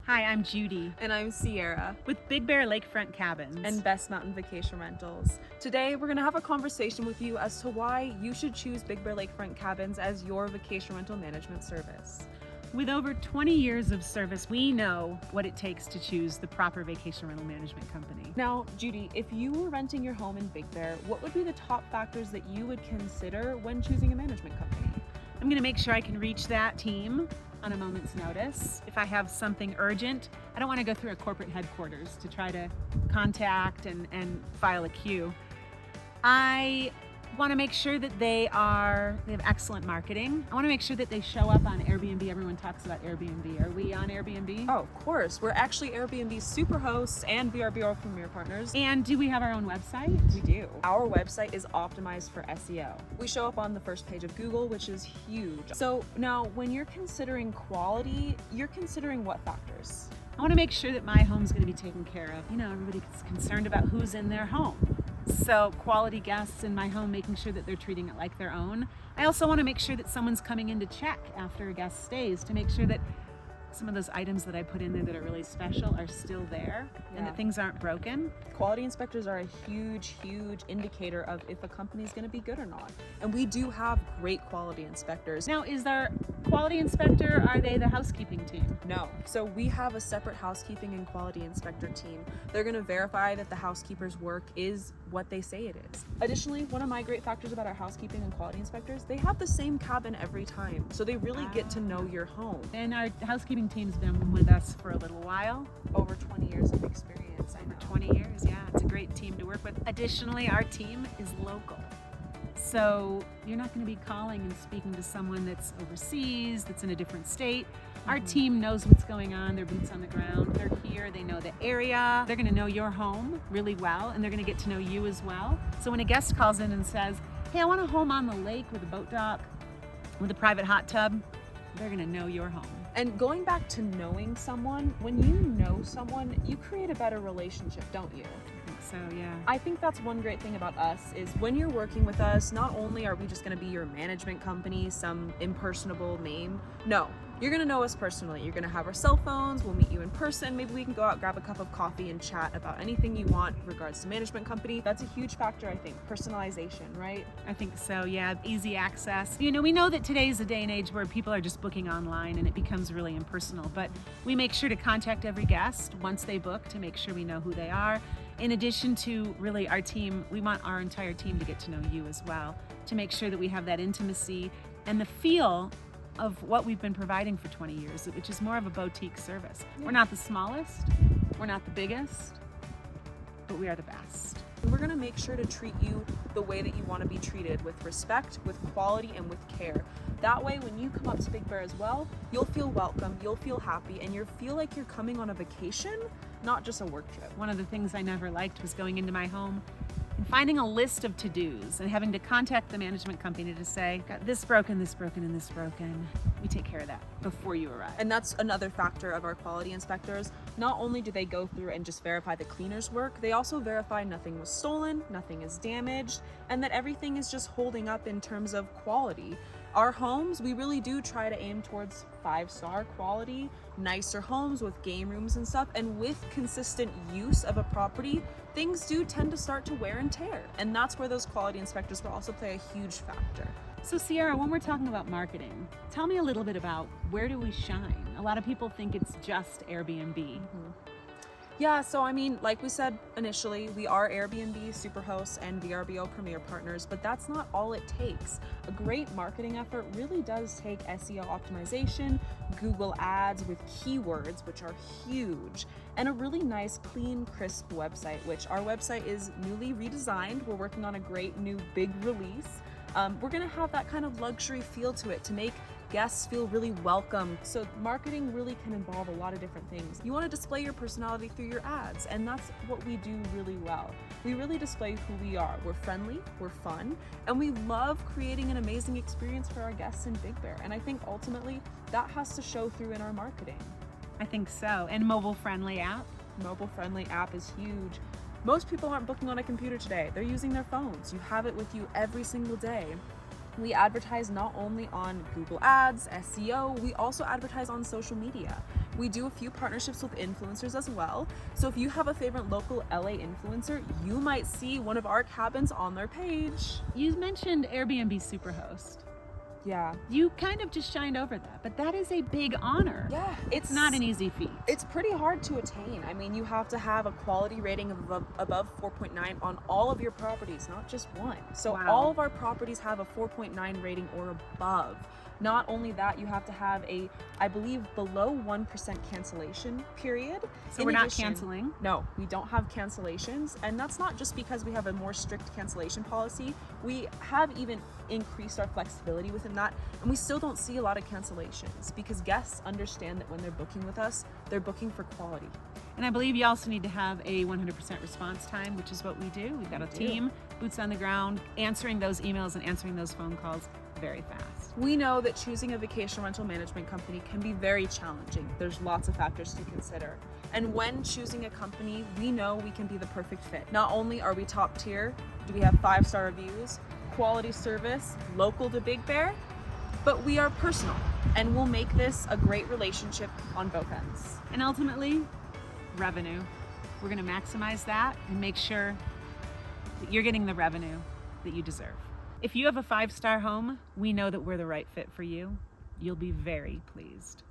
Hi, I'm Judy And I'm Sierra with Big Bear Lakefront Cabins. and Best Mountain Vacation Rentals. Today, we're going to have a conversation with you as to why you should choose Big Bear Lakefront Cabins as your vacation rental management service. With over 20 years of service, we know what it takes to choose the proper vacation rental management company. Now, Judy, if you were renting your home in Big Bear, what would be the top factors that you would consider when choosing a management company? I'm going to make sure I can reach that team on a moment's notice. If I have something urgent, I don't want to go through a corporate headquarters to try to contact and file a queue. I want to make sure that they have excellent marketing. I want to make sure that they show up on Airbnb. Everyone talks about Airbnb. Are we on Airbnb? Oh, of course. We're actually Airbnb super hosts and VRBO Premier Partners. And do we have our own website? We do. Our website is optimized for SEO. We show up on the first page of Google, which is huge. So now when you're considering quality, you're considering what factors? I want to make sure that my home's going to be taken care of. You know, everybody's concerned about who's in their home. So quality guests in my home, making sure that they're treating it like their own. I also want to make sure that someone's coming in to check after a guest stays to make sure that some of those items that I put in there that are really special are still there and that things aren't broken. Quality inspectors are a huge indicator of if a company is going to be good or not. And we do have great quality inspectors. Now, is our quality inspector, are they the housekeeping team? No. So we have a separate housekeeping and quality inspector team. They're going to verify that the housekeeper's work is what they say it is. Additionally, one of my great factors about our housekeeping and quality inspectors, they have the same cabin every time. So they really get to know your home. And our housekeeping team's been with us for a little while. Over 20 years of experience, I know. 20 years, yeah. It's a great team to work with. Additionally, our team is local. So you're not going to be calling and speaking to someone that's overseas, that's in a different state. Our team knows what's going on. They're boots on the ground. They're here. They know the area. They're going to know your home really well, and they're going to get to know you as well. So when a guest calls in and says, hey, I want a home on the lake with a boat dock, with a private hot tub, they're going to know your home. And going back to knowing someone, when you know someone, you create a better relationship, don't you? I think so, yeah. I think that's one great thing about us is when you're working with us, not only are we just going to be your management company, some impersonable name. No, you're going to know us personally. You're going to have our cell phones. We'll meet you in person. Maybe we can go out, grab a cup of coffee and chat about anything you want in regards to management company. That's a huge factor, I think. Personalization, right? I think so, yeah. Easy access. You know, we know that today's a day and age where people are just booking online and it becomes really impersonal, but we make sure to contact every guest once they book to make sure we know who they are. In addition to really our team, we want our entire team to get to know you as well, to make sure that we have that intimacy and the feel of what we've been providing for 20 years, which is more of a boutique service. Yeah. We're not the smallest, we're not the biggest, but we are the best. We're going to make sure to treat you the way that you want to be treated, with respect, with quality, and with care. That way, when you come up to Big Bear as well, you'll feel welcome, you'll feel happy, and you'll feel like you're coming on a vacation, not just a work trip. One of the things I never liked was going into my home and finding a list of to-dos and having to contact the management company to say, got this broken, this broken, and this broken. We take care of that before you arrive. And that's another factor of our quality inspectors. Not only do they go through and just verify the cleaner's work, they also verify nothing was stolen, nothing is damaged, and that everything is just holding up in terms of quality. Our homes, we really do try to aim towards 5-star quality, nicer homes with game rooms and stuff, and with consistent use of a property, things do tend to start to wear and tear. And that's where those quality inspectors will also play a huge factor. So Sierra, when we're talking about marketing, tell me a little bit about where do we shine? A lot of people think it's just Airbnb. Yeah, so I mean, like we said initially, we are Airbnb Superhosts and VRBO Premier Partners, but that's not all it takes. A great marketing effort really does take SEO optimization, Google ads with keywords, which are huge, and a really nice, clean, crisp website, which our website is newly redesigned. We're working on a great new big release. We're gonna have that kind of luxury feel to it to make guests feel really welcome. So marketing really can involve a lot of different things. You want to display your personality through your ads, and that's what we do really well. We really display who we are. We're friendly, we're fun, and we love creating an amazing experience for our guests in Big Bear. And I think ultimately that has to show through in our marketing. I think so. And mobile-friendly app. Mobile-friendly app is huge. Most people aren't booking on a computer today. They're using their phones. You have it with you every single day. We advertise not only on Google Ads, SEO, we also advertise on social media. We do a few partnerships with influencers as well. So if you have a favorite local LA influencer, you might see one of our cabins on their page. You mentioned Airbnb Superhost. Yeah. You kind of just shined over that, but that is a big honor. Yeah. It's not an easy feat. It's pretty hard to attain. I mean, you have to have a quality rating of above 4.9 on all of your properties, not just one. So Wow. all of our properties have a 4.9 rating or above. Not only that, you have to have a, I believe, below 1% cancellation period. So In we're not addition- canceling. No, we don't have cancellations. And that's not just because we have a more strict cancellation policy. We have even increased our flexibility within that. And we still don't see a lot of cancellations because guests understand that when they're booking with us, they're booking for quality. And I believe you also need to have a 100% response time, which is what we do. We've got a team, boots on the ground, answering those emails and answering those phone calls very fast. We know that choosing a vacation rental management company can be very challenging. There's lots of factors to consider. And when choosing a company, we know we can be the perfect fit. Not only are we top tier, do we have 5-star reviews, quality service, local to Big Bear, but we are personal and we'll make this a great relationship on both ends. And ultimately, revenue. We're going to maximize that and make sure that you're getting the revenue that you deserve. If you have a 5-star home, we know that we're the right fit for you. You'll be very pleased.